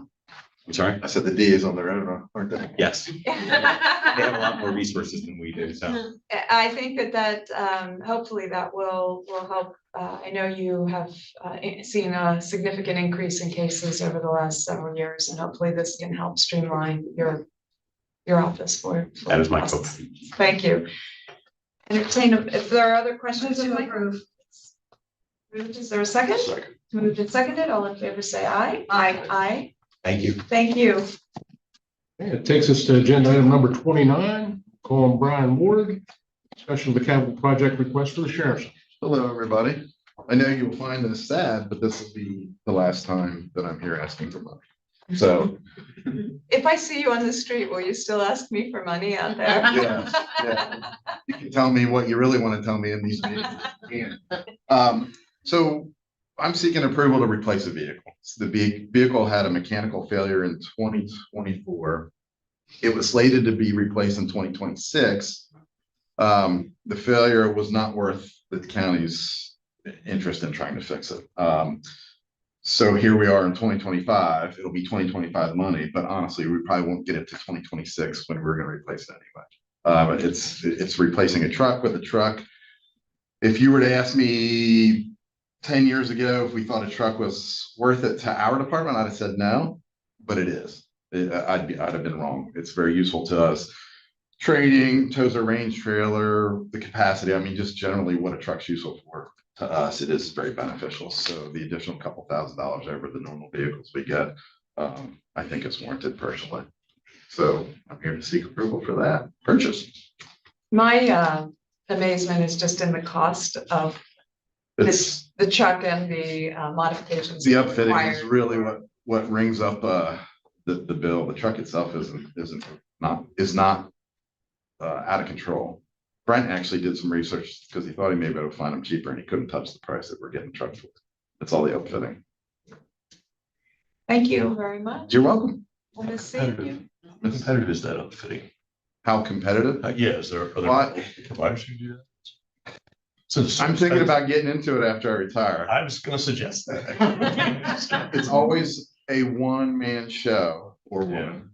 I'm sorry? I said the D is on their own, aren't they? Yes. They have a lot more resources than we do, so. I think that hopefully that will help. I know you have seen a significant increase in cases over the last several years, and hopefully this can help streamline your office for That is my hope. process. Thank you. Entertain, if there are other questions of Mike. Moved, is there a second? Second. Moved and seconded, all in favor say aye. Aye. Aye. Thank you. Thank you. Okay, it takes us to agenda item number 29, calling Brian Ward, discussion of the capital project request for the sheriff's. Hello, everybody. I know you'll find this sad, but this will be the last time that I'm here asking for money. So, If I see you on the street, will you still ask me for money out there? yeah, you can tell me what you really want to tell me in these meetings. So I'm seeking approval to replace a vehicle. The vehicle had a mechanical failure in 2024. It was slated to be replaced in 2026. The failure was not worth the county's interest in trying to fix it. So here we are in 2025, it'll be 2025 money, but honestly, we probably won't get it to 2026 when we're gonna replace it anyway. But it's replacing a truck with a truck. If you were to ask me 10 years ago if we thought a truck was worth it to our department, I'd have said no, but it is. I'd have been wrong. It's very useful to us. Trading, tows a range trailer, the capacity, I mean, just generally what a truck's useful for. To us, it is very beneficial. So the additional couple $1,000s over the normal vehicles we get, I think it's warranted personally. So I'm here to seek approval for that purchase. My amazement is just in the cost of It's the truck and the modifications. the upfitting is required. really what rings up the bill. The truck itself is not out of control. Brent actually did some research because he thought he may be able to find them cheaper and he couldn't touch the price that we're getting trucks for. It's all the upfitting. Thank you very much. You're welcome. We'll miss seeing you. How competitive is that upfitting? How competitive? Yeah, are there What? providers who do that? Since I'm thinking about getting into it after I retire. I was gonna suggest that. It's always a one-man show or woman.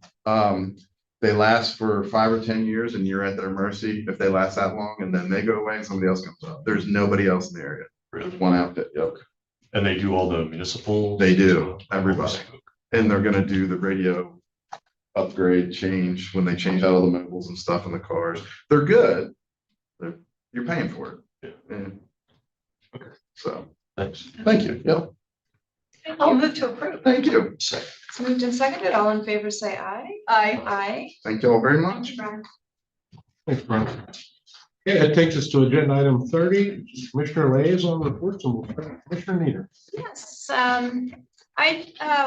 They last for 5 or 10 years and you're at their mercy if they last that long, and then they go away and somebody else comes up. There's nobody else in the area. Really? There's one outfit. Yep. And they do all the municipal? They do, everybody. And they're gonna do the radio upgrade change when they change out all the mobiles and stuff in the cars. They're good. You're paying for it. Yeah. And okay, so Thanks. thank you. Yep. I'll move to approve. Thank you. It's moved and seconded. All in favor, say aye. Aye. Aye. Thank you all very much. Thanks, Brian. Okay, that takes us to agenda item 30, Commissioner liaison reports, and we'll start with Commissioner Nieder. Yes, I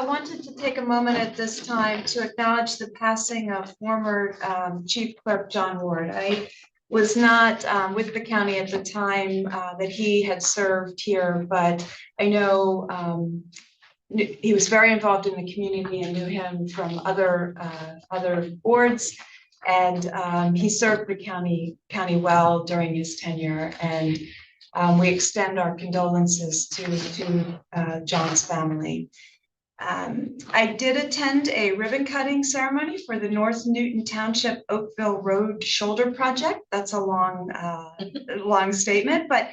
wanted to take a moment at this time to acknowledge the passing of former Chief Clerk John Ward. I was not with the county at the time that he had served here, but I know he was very involved in the community and knew him from other boards. And he served the county well during his tenure, and we extend our condolences to John's family. I did attend a ribbon cutting ceremony for the North Newton Township Oakville Road Shoulder Project. That's a long statement, but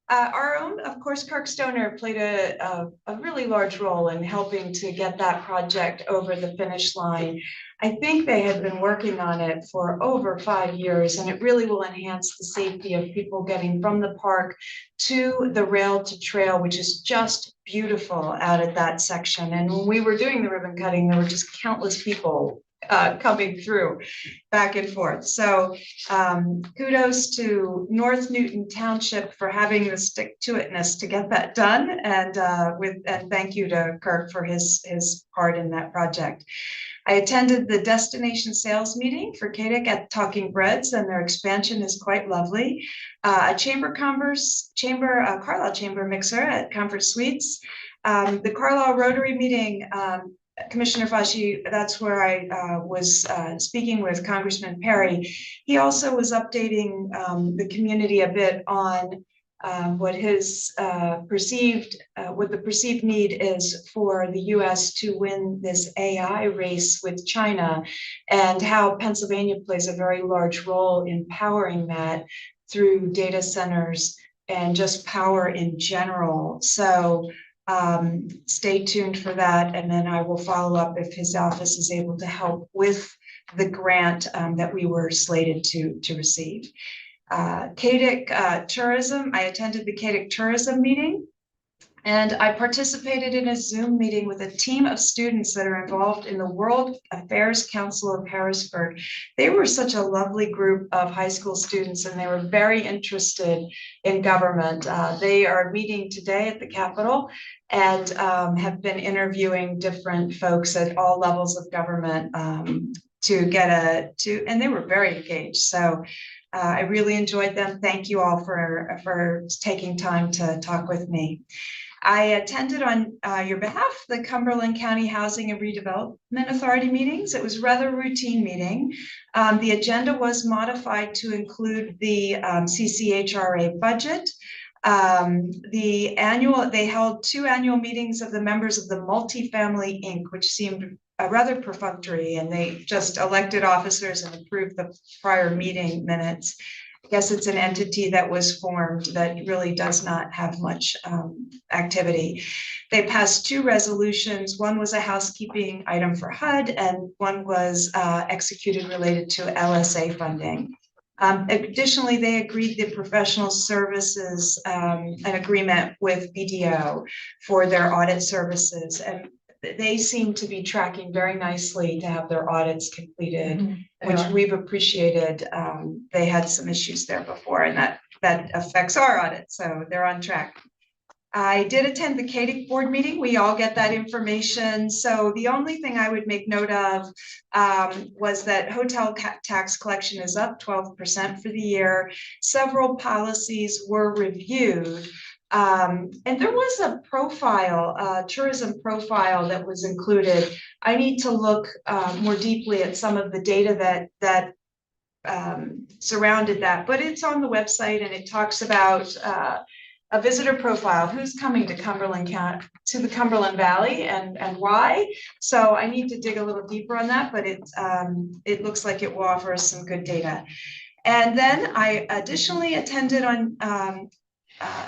our own, of course, Kirk Stoner played a really large role in helping to get that project over the finish line. I think they had been working on it for over 5 years, and it really will enhance the safety of people getting from the park to the rail to trail, which is just beautiful out at that section. And when we were doing the ribbon cutting, there were just countless people coming through back and forth. So kudos to North Newton Township for having the stick-to-itness to get that done, and thank you to Kirk for his part in that project. I attended the destination sales meeting for KDIC at Talking Breads, and their expansion is quite lovely. A Carlisle Chamber mixer at Comfort Suites. The Carlisle Rotary meeting, Commissioner Fashi, that's where I was speaking with Congressman Perry. He also was updating the community a bit on what the perceived need is for the US to win this AI race with China, and how Pennsylvania plays a very large role in powering that through data centers and just power in general. So stay tuned for that, and then I will follow up if his office is able to help with the grant that we were slated to receive. KDIC Tourism, I attended the KDIC Tourism meeting, and I participated in a Zoom meeting with a team of students that are involved in the World Affairs Council of Harrisburg. They were such a lovely group of high school students, and they were very interested in government. They are meeting today at the Capitol and have been interviewing different folks at all levels of government and they were very engaged. So I really enjoyed them. Thank you all for taking time to talk with me. I attended on your behalf the Cumberland County Housing and Redevelopment Authority meetings. It was a rather routine meeting. The agenda was modified to include the CCHRA budget. They held 2 annual meetings of the members of the Multifamily Inc., which seemed rather perfunctory, and they just elected officers and approved the prior meeting minutes. I guess it's an entity that was formed that really does not have much activity. They passed 2 resolutions. One was a housekeeping item for HUD, and one was executed related to LSA funding. Additionally, they agreed the professional services, an agreement with BDO for their audit services. And they seem to be tracking very nicely to have their audits completed, which we've appreciated. They had some issues there before, and that affects our audit, so they're on track. I did attend the CADIC board meeting. We all get that information. So the only thing I would make note of was that hotel tax collection is up 12% for the year. Several policies were reviewed. And there was a profile, tourism profile that was included. I need to look more deeply at some of the data that surrounded that, but it's on the website, and it talks about a visitor profile, who's coming to Cumberland County, to the Cumberland Valley, and why. So I need to dig a little deeper on that, but it looks like it will offer us some good data. And then I additionally attended on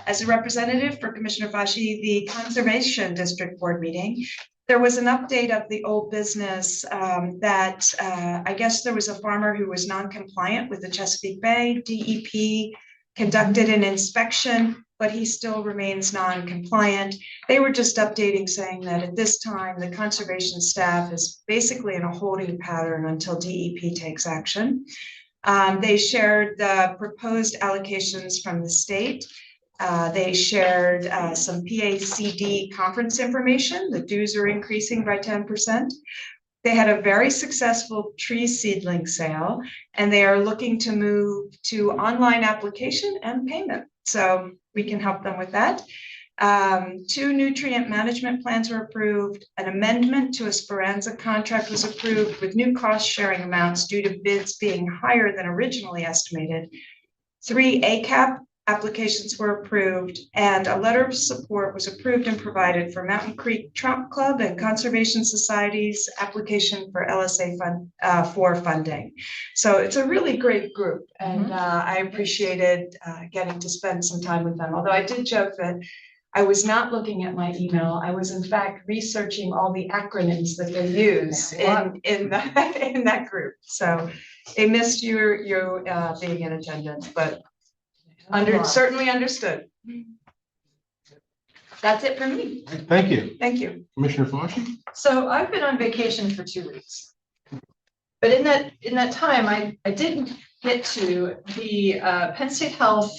as a representative for Commissioner Fashi, the Conservation District Board meeting. There was an update of the old business that I guess there was a farmer who was non-compliant with the Chesapeake Bay. DEP conducted an inspection, but he still remains non-compliant. They were just updating, saying that at this time, the conservation staff is basically in a holding pattern until DEP takes action. They shared the proposed allocations from the state. They shared some PACD conference information. The dues are increasing by 10%. They had a very successful tree seedling sale, and they are looking to move to online application and payment. So we can help them with that. 2 nutrient management plans were approved. An amendment to a Speranza contract was approved with new cost sharing amounts due to bids being higher than originally estimated. 3 ACAP applications were approved, and a letter of support was approved and provided for Mountain Creek Trump Club and Conservation Society's application for LSA for funding. So it's a really great group, and I appreciated getting to spend some time with them. Although I did joke that I was not looking at my email. I was in fact researching all the acronyms that they use in that group. So they missed you being in attendance, but certainly understood. That's it for me. Thank you. Thank you. Commissioner Fashi? So I've been on vacation for 2 weeks. But in that time, I did get to the Penn State Health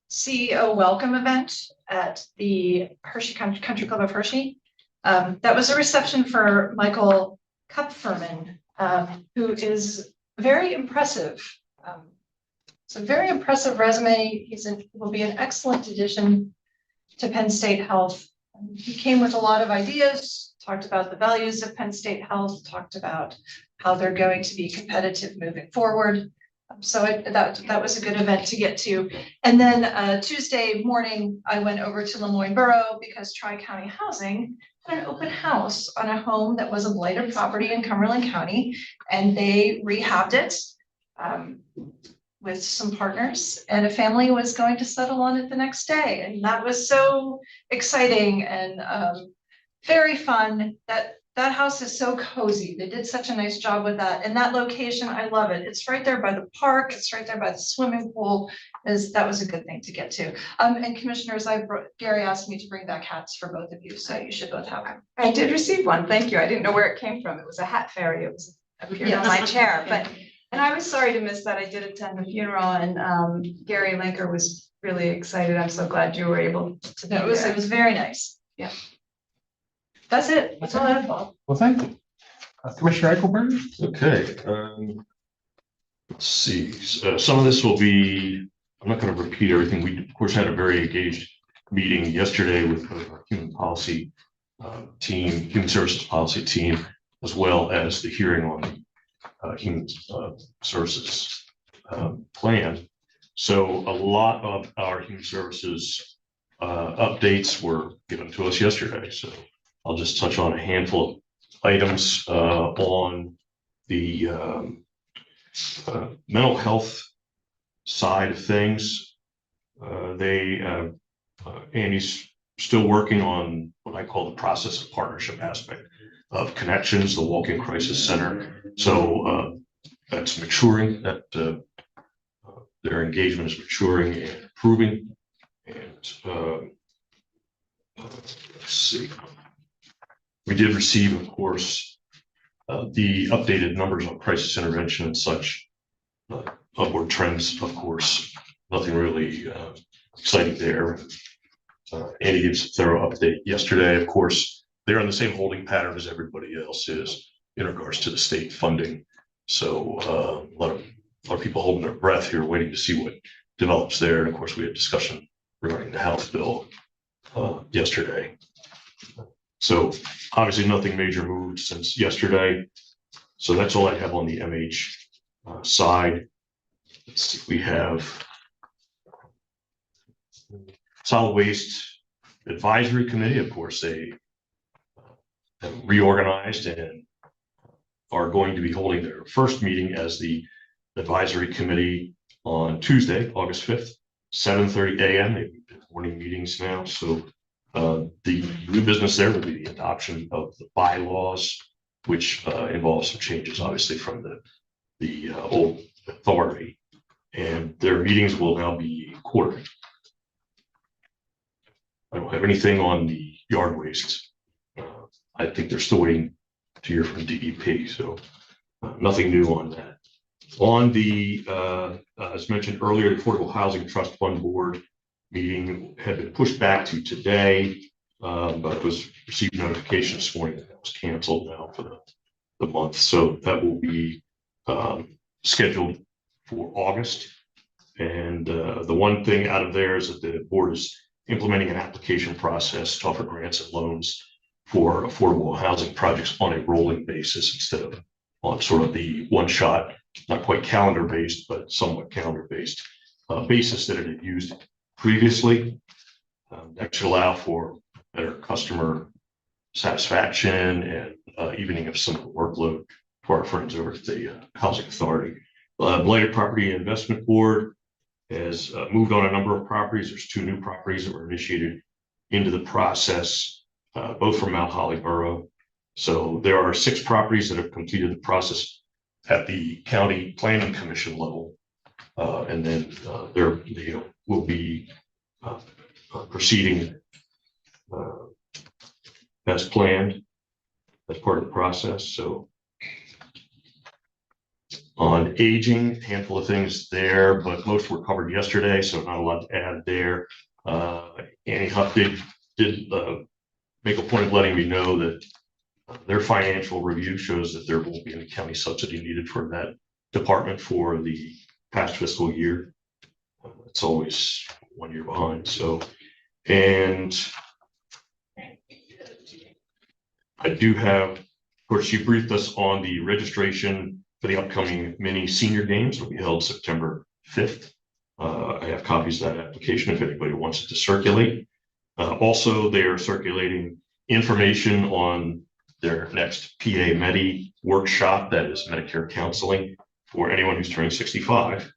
CEO welcome event at the Hershey Country Club of Hershey. That was a reception for Michael Kupferman, who is very impressive. It's a very impressive resume. Will be an excellent addition to Penn State Health. He came with a lot of ideas, talked about the values of Penn State Health, talked about how they're going to be competitive moving forward. So that was a good event to get to. And then Tuesday morning, I went over to Lemoyne Borough because Tri-County Housing had an open house on a home that was a blighted property in Cumberland County, and they rehabbed it with some partners, and a family was going to settle on it the next day. And that was so exciting and very fun. That house is so cozy. They did such a nice job with that. And that location, I love it. It's right there by the park. It's right there by the swimming pool. That was a good thing to get to. And commissioners, Gary asked me to bring back hats for both of you, so you should both have them. I did receive one. Thank you. I didn't know where it came from. It was a hat fairy. It was appeared on my chair, and I was sorry to miss that. I did attend the funeral, and Gary Linker was really excited. I'm so glad you were able to be there. It was very nice. Yeah. That's it. That's all I have, Bob. Well, thank you. Commissioner Eichelberger? Okay. Let's see. Some of this will be, I'm not going to repeat everything. We, of course, had a very engaged meeting yesterday with our human policy team, human services policy team, as well as the hearing on the human services plan. So a lot of our human services updates were given to us yesterday. So I'll just touch on a handful of items on the mental health side of things. Andy's still working on what I call the process of partnership aspect of Connections, the Walk-in Crisis Center. So that's maturing, that their engagement is maturing and improving. And let's see, we did receive, of course, the updated numbers on crisis intervention and such, upward trends, of course, nothing really exciting there. Andy gives a thorough update yesterday. Of course, they're on the same holding pattern as everybody else is in regards to the state funding. So a lot of people holding their breath here, waiting to see what develops there. And of course, we had discussion regarding the House bill yesterday. So obviously nothing major moved since yesterday. So that's all I have on the MH side. Let's see, we have Solid Waste Advisory Committee. Of course, they have reorganized and are going to be holding their first meeting as the advisory committee on Tuesday, August 5th, 7:30 a.m. They've been morning meetings now. So the new business there will be the adoption of the bylaws, which involves some changes, obviously, from the old authority. And their meetings will now be quarterly. I don't have anything on the yard waste. I think they're still waiting to hear from DEP, so nothing new on that. On the, as mentioned earlier, the Affordable Housing Trust Fund Board meeting had been pushed back to today, but was received notification this morning that was canceled now for the month. So that will be scheduled for August. And the one thing out of there is that the board is implementing an application process to offer grants and loans for affordable housing projects on a rolling basis instead of on sort of the one shot, not quite calendar based, but somewhat calendar based basis that it had used previously. That should allow for better customer satisfaction and evening of some of the workload for our friends over at the Housing Authority. Blighted Property Investment Board has moved on a number of properties. There's 2 new properties that were initiated into the process, both from Mount Holly Borough. So there are 6 properties that have completed the process at the County Planning Commission level. And then they will be proceeding as planned as part of the process. So on aging, a handful of things there, but most were covered yesterday, so not a lot to add there. Annie Huff did make a point of letting me know that their financial review shows that there won't be any county subsidy needed for that department for the past fiscal year. It's always 1 year behind. So, and I do have, of course, she briefed us on the registration for the upcoming mini senior games that will be held September 5th. I have copies of that application if anybody wants it to circulate. Also, they are circulating information on their next PA Medi workshop, that is Medicare counseling, for anyone who's turning 65.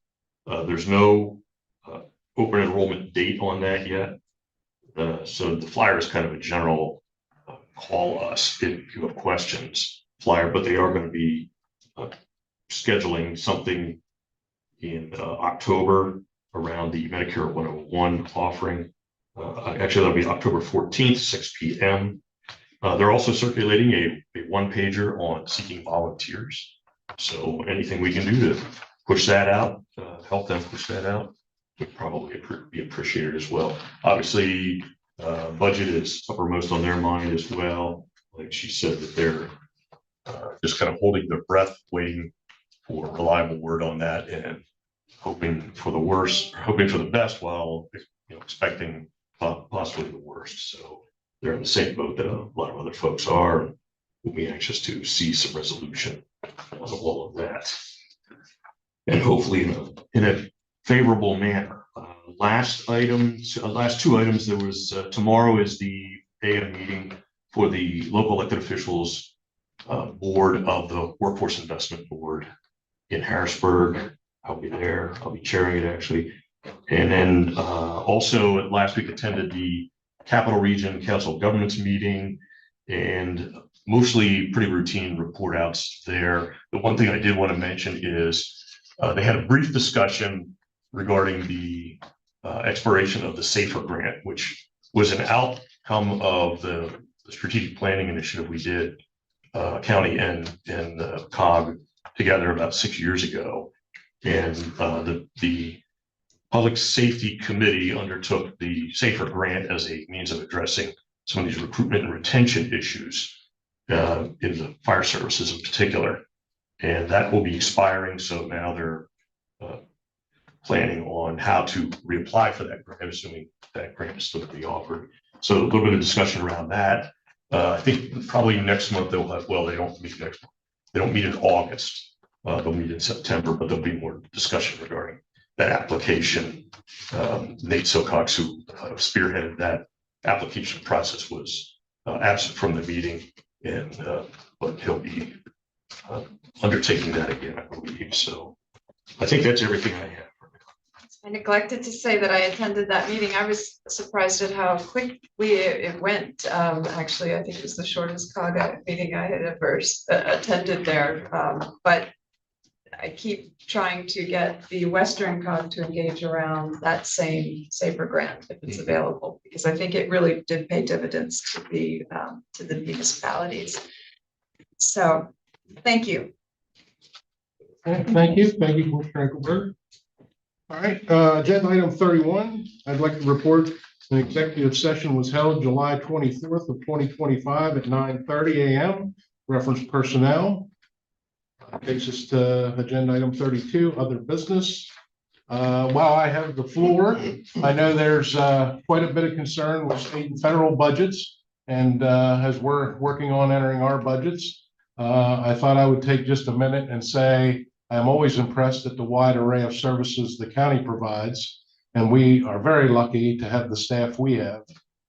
There's no open enrollment date on that yet. So the flyer is kind of a general call us if you have questions flyer, but they are going to be scheduling something in October around the Medicare 101 offering. Actually, that'll be October 14th, 6 p.m. They're also circulating a one-pager on seeking volunteers. So anything we can do to push that out, help them push that out, would probably be appreciated as well. Obviously, budget is uppermost on their mind as well. Like she said, that they're just kind of holding their breath, waiting for a reliable word on that and hoping for the worst, or hoping for the best while expecting possibly the worst. So they're in the same boat that a lot of other folks are. We'll be anxious to see some resolution of all of that. And hopefully in a favorable manner. Last two items, there was, tomorrow is the day of meeting for the local elected officials board of the Workforce Investment Board in Harrisburg. I'll be there. I'll be chairing it actually. And then also last week attended the Capital Region Council of Governments meeting, and mostly pretty routine report outs there. The one thing I did want to mention is they had a brief discussion regarding the expiration of the SAFER grant, which was an outcome of the strategic planning initiative we did, county and COG together about 6 years ago. And the Public Safety Committee undertook the SAFER grant as a means of addressing some of these recruitment and retention issues in the fire services in particular. And that will be expiring. So now they're planning on how to reapply for that grant, assuming that grant is still to be offered. So a little bit of discussion around that. I think probably next month they'll have, well, they don't meet next month. They don't meet in August. They'll meet in September, but there'll be more discussion regarding that application. Nate Silcox, who spearheaded that application process, was absent from the meeting, and but he'll be undertaking that again, I believe. So I think that's everything I have. I neglected to say that I attended that meeting. I was surprised at how quickly it went. Actually, I think it was the shortest COG meeting I had ever attended there. But I keep trying to get the Western COG to engage around that same SAFER grant if it's available, because I think it really did pay dividends to the municipalities. So, thank you. Okay, thank you, Commissioner Eichelberg. All right, agenda item 31. I'd like to report an executive session was held July 24th of 2025 at 9:30 a.m. Reference personnel. Takes us to agenda item 32, other business. While I have the floor, I know there's quite a bit of concern with state and federal budgets, and as we're working on entering our budgets, I thought I would take just a minute and say I'm always impressed at the wide array of services the county provides, and we are very lucky to have the staff we have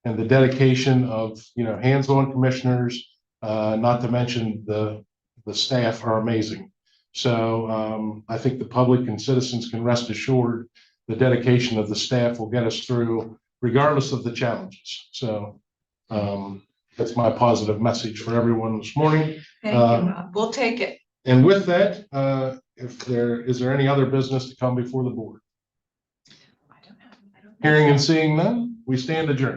and the dedication of hands-on commissioners, not to mention the staff are amazing. So I think the public and citizens can rest assured the dedication of the staff will get us through regardless of the challenges. So that's my positive message for everyone this morning. Thank you. We'll take it. And with that, is there any other business to come before the board? Hearing and seeing none, we stand adjourned.